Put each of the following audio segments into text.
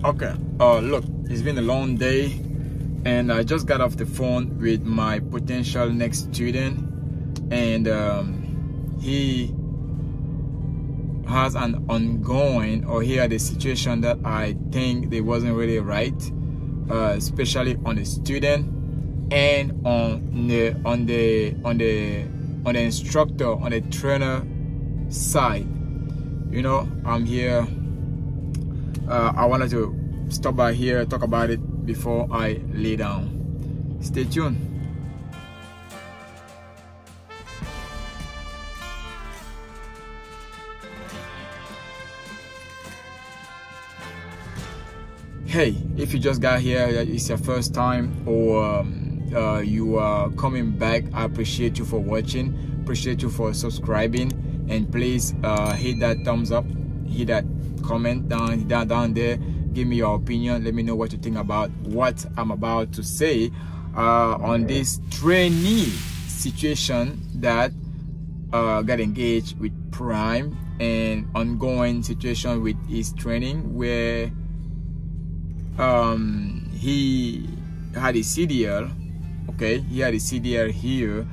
Okay, look, it's been a long day and I just got off the phone with my potential next student, and he has an ongoing, or he had a situation that I think they wasn't really right, especially on the student and on the instructor, on the trainer side. You know, I'm here. I wanted to stop by here, talk about it before I lay down. Stay tuned. Hey, if you just got here, it's your first time, or you are coming back, I appreciate you for watching, appreciate you for subscribing, and please hit that thumbs up, hit that comment down there, give me your opinion, let me know what you think about what I'm about to say on this trainee situation that got engaged with Prime, and ongoing situation with his training where he had a CDL. Okay, he had a CDL here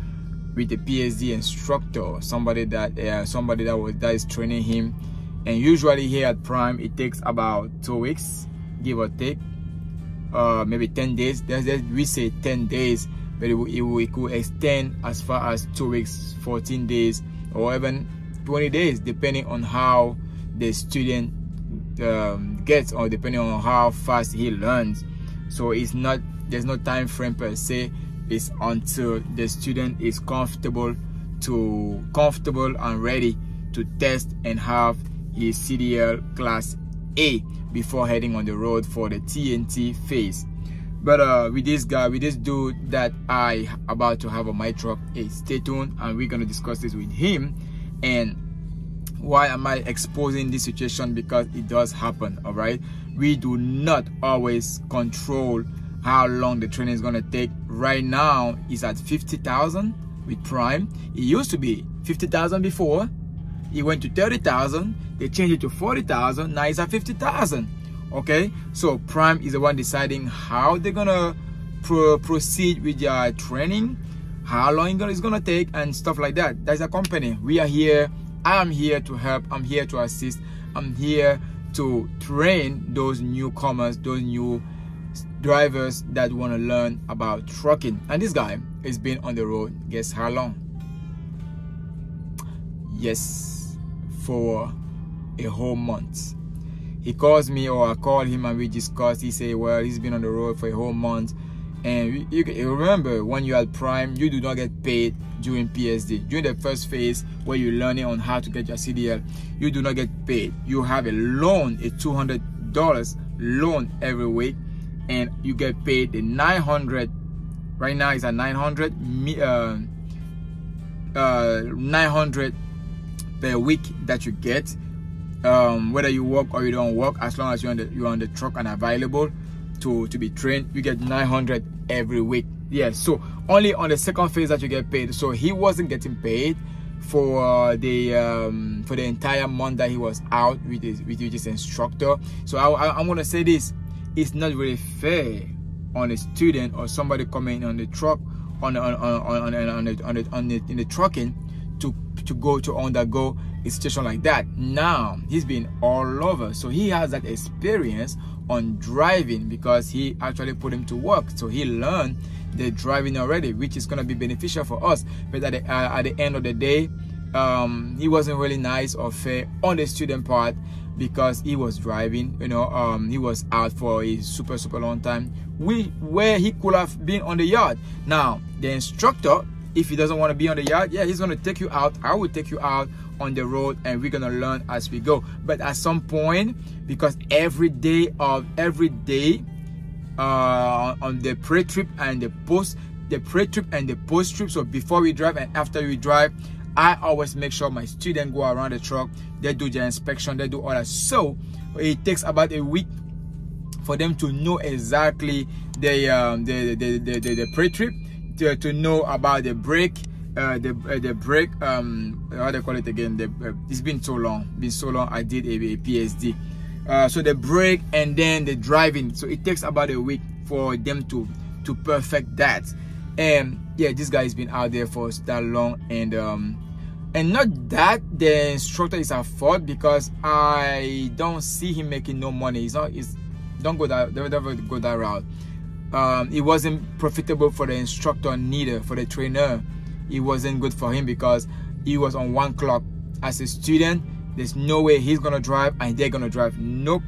with a PSD instructor, somebody that is training him. And usually here at Prime, it takes about 2 weeks, give or take, maybe 10 days. We say 10 days, but it could extend as far as 2 weeks, 14 days, or even 20 days, depending on how the student gets, or depending on how fast he learns. So it's not, there's no time frame per se. It's until the student is comfortable and ready to test and have his CDL Class A before heading on the road for the TNT phase. But with this guy, with this dude that I about to have on my truck, stay tuned, and we're gonna discuss this with him. And why am I exposing this situation? Because it does happen. All right, we do not always control how long the training is gonna take. Right now it's at 50,000 with Prime. It used to be 50,000 before. It went to 30,000. They changed it to 40,000. Now it's at 50,000. Okay, so Prime is the one deciding how they're gonna proceed with their training, how long it's gonna take, and stuff like that. That's a company. We are here. I'm here to help. I'm here to assist. I'm here to train those newcomers, those new drivers that want to learn about trucking. And this guy has been on the road, guess how long? Yes, for a whole month. He calls me, or I call him, and we discuss. He say, well, he's been on the road for a whole month. And you remember, when you are Prime, you do not get paid during PSD. During the first phase where you're learning on how to get your CDL, you do not get paid. You have a loan, a $200 loan every week, and you get paid the 900. Right now it's at 900 per week that you get, whether you work or you don't work. As long as you're on the truck and available to be trained, you get 900 every week. Yeah, so only on the second phase that you get paid. So he wasn't getting paid for the entire month that he was out with his instructor. So I'm gonna say this: it's not really fair on a student or somebody coming on the truck in the trucking to undergo a situation like that. Now he's been all over, so he has that experience on driving because he actually put him to work. So he learned the driving already, which is going to be beneficial for us. But at the end of the day, he wasn't really nice or fair on the student part, because he was driving, you know, he was out for a super long time, where he could have been on the yard. Now the instructor, if he doesn't want to be on the yard, yeah, he's going to take you out. I will take you out on the road, and we're going to learn as we go. But at some point, because every day on the pre-trip and the post-trip, so before we drive and after we drive, I always make sure my students go around the truck, they do their inspection, they do all that. So it takes about a week for them to know exactly the pre-trip, to know about the brake, the brake, how they call it again, it's been so long I did a PSD. So the brake and then the driving. So it takes about a week for them to perfect that. And yeah, this guy has been out there for that long, and not that the instructor is at fault, because I don't see him making no money. Don't go that route. It wasn't profitable for the instructor, neither for the trainer. It wasn't good for him because he was on one clock. As a student, there's no way he's gonna drive and they're gonna drive. Nope.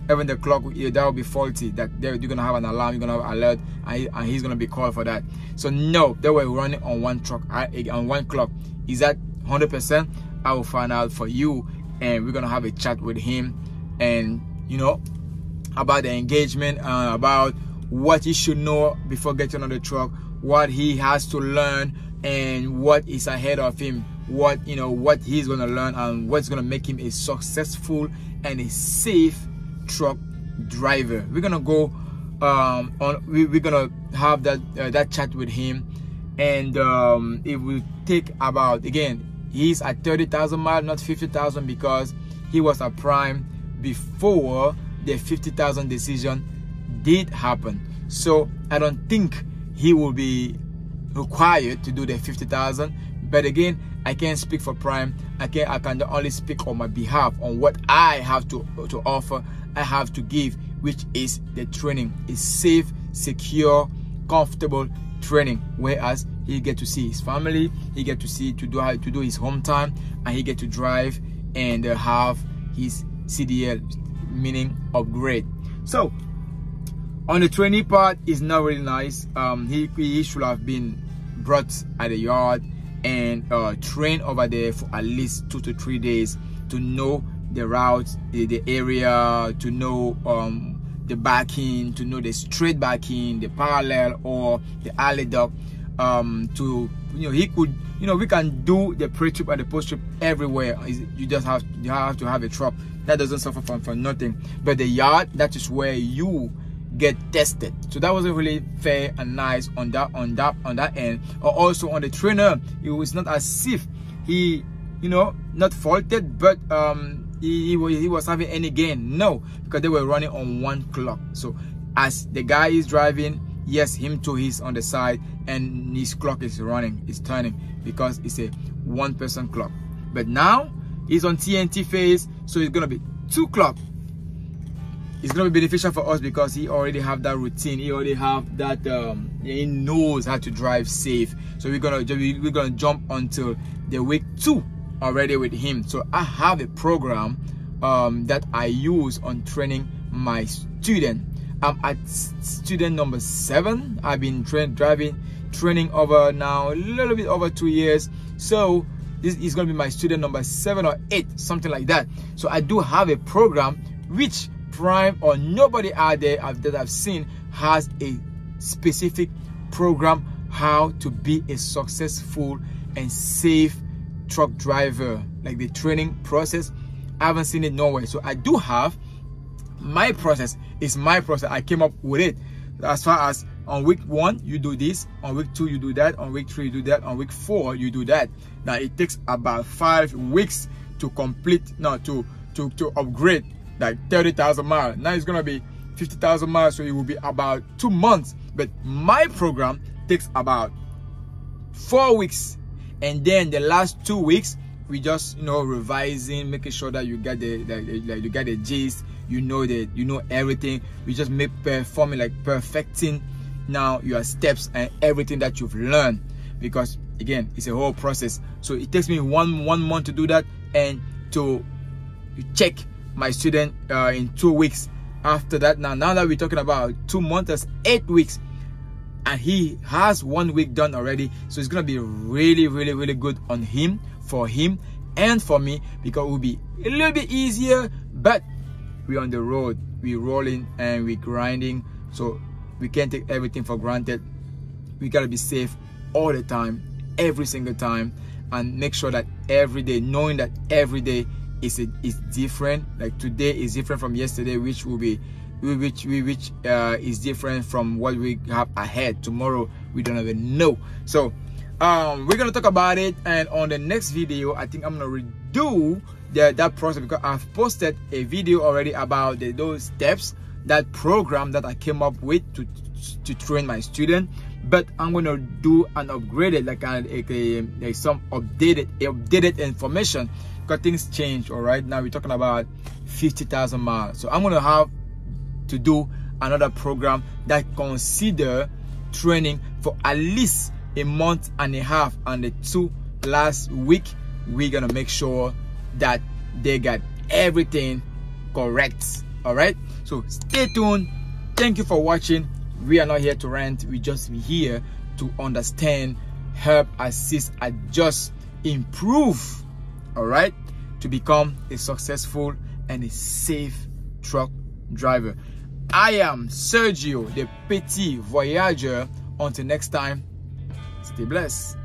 Even the clock, that will be faulty. That you're gonna have an alarm, you're gonna have an alert, and he's gonna be called for that. So no, they were running on one truck, on one clock. Is that 100%? I will find out for you, and we're gonna have a chat with him, and you know, about the engagement, about what he should know before getting on the truck, what he has to learn, and what is ahead of him, what he's gonna learn, and what's gonna make him a successful and a safe truck driver. We're gonna go we're gonna have that chat with him, and it will take about, again, he's at 30,000 miles, not 50,000, because he was a prime before the 50,000 decision did happen. So I don't think he will be required to do the 50,000. But again, I can't speak for Prime. I can only speak on my behalf, on what I have to offer, I have to give, which is the training. It's safe, secure, comfortable training, whereas he get to see his family, he get to see to do his home time, and he get to drive and have his CDL, meaning upgrade. So on the training part, is not really nice. He should have been brought at the yard and trained over there for at least 2 to 3 days to know the route, the area, to know the backing, to know the straight backing, the parallel or the alley duct. He could, we can do the pre-trip and the post-trip everywhere. You just have to have a truck that doesn't suffer from nothing. But the yard, that is where you get tested. So that wasn't really fair and nice on that end. Or also on the trainer, it was not as if he, not faulted, but he was having any gain. No, because they were running on one clock. So as the guy is driving, yes, him too, he's on the side, and his clock is running, it's turning, because it's a one-person clock. But now he's on TNT phase, so it's gonna be 2 clocks. It's gonna be beneficial for us because he already have that routine. He already have that. He knows how to drive safe. So we're gonna jump until the week 2 already with him. So I have a program that I use on training my student. I'm at student number 7. I've been training over now a little bit over 2 years. So this is gonna be my student number 7 or 8, something like that. So I do have a program which Prime or nobody out there that I've seen has a specific program how to be a successful and safe truck driver. Like the training process, I haven't seen it nowhere. So I do have my process. It's my process. I came up with it. As far as on week 1 you do this, on week 2 you do that, on week 3 you do that, on week 4 you do that. Now it takes about 5 weeks to complete, to upgrade. Like 30,000 miles. Now it's gonna be 50,000 miles, so it will be about 2 months. But my program takes about 4 weeks, and then the last 2 weeks we just revising, making sure that you get the gist, you know everything. We just perfecting now your steps and everything that you've learned, because again, it's a whole process. So it takes me one month to do that, and to check my student in 2 weeks. After that, now that we're talking about 2 months, that's 8 weeks, and he has 1 week done already. So it's gonna be really, really, really good on him, for him and for me, because it will be a little bit easier. But we're on the road, we're rolling and we're grinding, so we can't take everything for granted. We gotta be safe all the time, every single time, and make sure that every day, knowing that every day is different. Like today is different from yesterday, which is different from what we have ahead. Tomorrow we don't even know. So we're gonna talk about it, and on the next video I think I'm gonna do that process, because I've posted a video already about those steps, that program that I came up with to train my student. But I'm going to do an upgraded, like some updated information, because things change. All right, now we're talking about 50,000 miles. So I'm going to have to do another program that consider training for at least a month and a half, and the 2 last week we're gonna make sure that they got everything correct. All right, so stay tuned. Thank you for watching. We are not here to rant, we just here to understand, help, assist, adjust, improve, all right, to become a successful and a safe truck driver. I am Sergio, the Petit Voyager. Until next time, stay blessed.